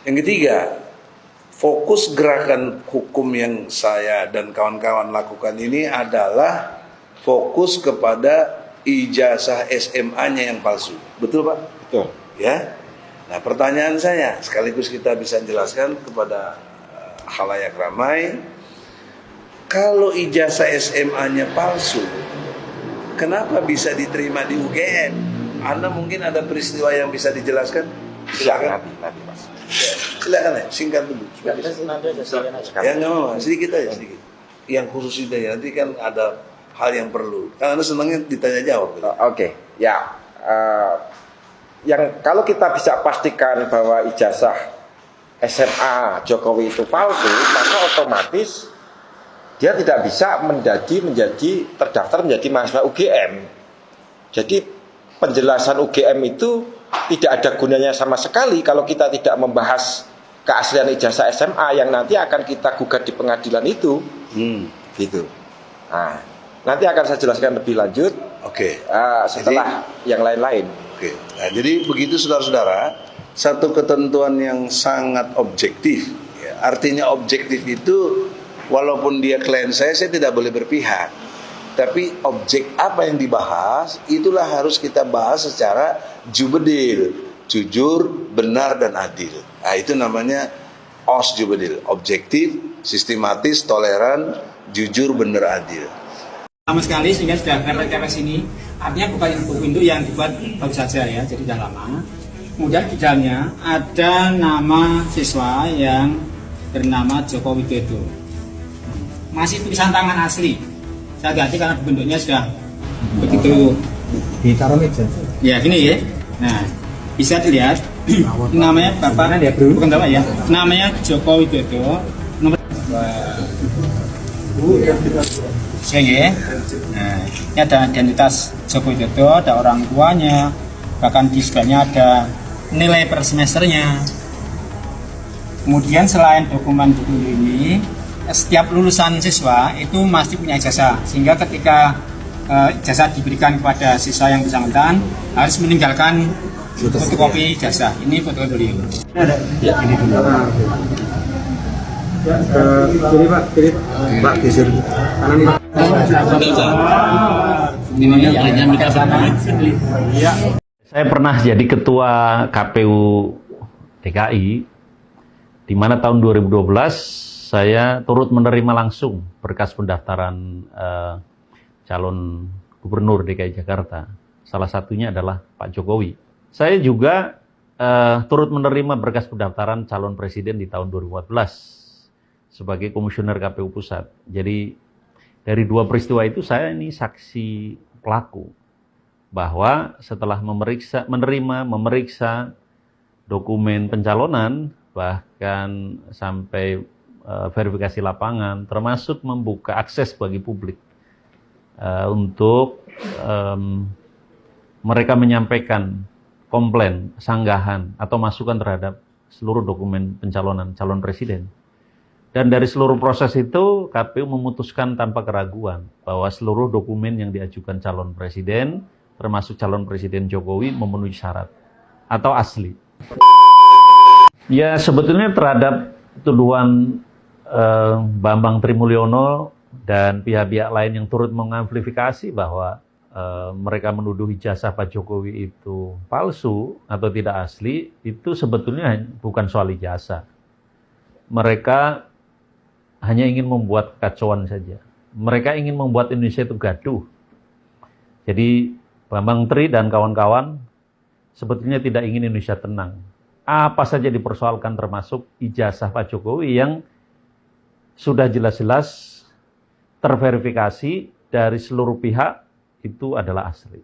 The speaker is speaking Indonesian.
Yang ketiga, fokus gerakan hukum yang saya dan kawan-kawan lakukan ini adalah fokus kepada ijazah SMA-nya yang palsu. Betul, Pak? Betul. Ya. Nah, pertanyaan saya sekaligus kita bisa jelaskan kepada khalayak ramai, kalau ijazah SMA-nya palsu, kenapa bisa diterima di UGM? Anda mungkin ada peristiwa yang bisa dijelaskan? Silakan. Nanti Mas. Silakan ya, singkat dulu. Ya nggak apa-apa, sedikit aja sedikit. Yang khusus itu ya, nanti kan ada hal yang perlu. Kan Anda senangnya ditanya jawab. Oke. Ya. Yang kalau kita bisa pastikan bahwa ijazah SMA Jokowi itu palsu, maka otomatis dia tidak bisa menjadi terdaftar menjadi mahasiswa UGM. Jadi penjelasan UGM itu tidak ada gunanya sama sekali kalau kita tidak membahas keaslian ijazah SMA yang nanti akan kita gugat di pengadilan itu. Gitu. Nah, nanti akan saya jelaskan lebih lanjut. Oke. Setelah yang lain-lain. Oke. Nah, jadi begitu saudara-saudara, satu ketentuan yang sangat objektif. Ya, artinya objektif itu, walaupun dia klien saya tidak boleh berpihak. Tapi objek apa yang dibahas, itulah harus kita bahas secara jubedil, jujur, benar, dan adil. Nah, itu namanya OS jubedil, objektif, sistematis, toleran, jujur, benar, adil. Lama sekali sehingga sudah kepres ini, artinya bukan buku induk yang dibuat baru saja ya, jadi sudah lama. Kemudian di dalamnya ada nama siswa yang bernama Joko Widodo. Masih tulisan tangan asli. Saya ganti karena bentuknya sudah begitu ditaruh meja. ya gini ya. Nah, bisa dilihat namanya Bapak bukan Bapak ya. Namanya Joko Widodo. Nomor ya. Nah, ini ada identitas Joko Widodo, ada orang tuanya, bahkan di sebelahnya ada nilai per semesternya. Kemudian selain dokumen buku ini, setiap lulusan siswa itu masih punya ijazah, sehingga ketika ijazah diberikan kepada siswa yang bersangkutan harus meninggalkan fotokopi ijazah. Ini fotokopi beliau. Ya, ini dulu. Ya, kiri Pak, kiri. Pak, geser kanan Pak. Ini yang minta Iya. Saya pernah jadi ketua KPU DKI, di mana tahun 2012 saya turut menerima langsung berkas pendaftaran calon gubernur DKI Jakarta. Salah satunya adalah Pak Jokowi. Saya juga turut menerima berkas pendaftaran calon presiden di tahun 2014 sebagai komisioner KPU Pusat. Jadi dari dua peristiwa itu saya ini saksi pelaku bahwa setelah memeriksa dokumen pencalonan, bahkan sampai verifikasi lapangan, termasuk membuka akses bagi publik untuk mereka menyampaikan komplain, sanggahan, atau masukan terhadap seluruh dokumen pencalonan calon presiden. Dan dari seluruh proses itu, KPU memutuskan tanpa keraguan bahwa seluruh dokumen yang diajukan calon presiden, termasuk calon presiden Jokowi, memenuhi syarat atau asli. Ya, sebetulnya terhadap tuduhan Bambang Trimulyono dan pihak-pihak lain yang turut mengamplifikasi bahwa mereka menuduh ijazah Pak Jokowi itu palsu atau tidak asli, itu sebetulnya bukan soal ijazah. Mereka hanya ingin membuat kekacauan saja. Mereka ingin membuat Indonesia itu gaduh. Jadi Bambang Tri dan kawan-kawan sebetulnya tidak ingin Indonesia tenang. Apa saja dipersoalkan termasuk ijazah Pak Jokowi yang sudah jelas-jelas terverifikasi dari seluruh pihak itu adalah asli.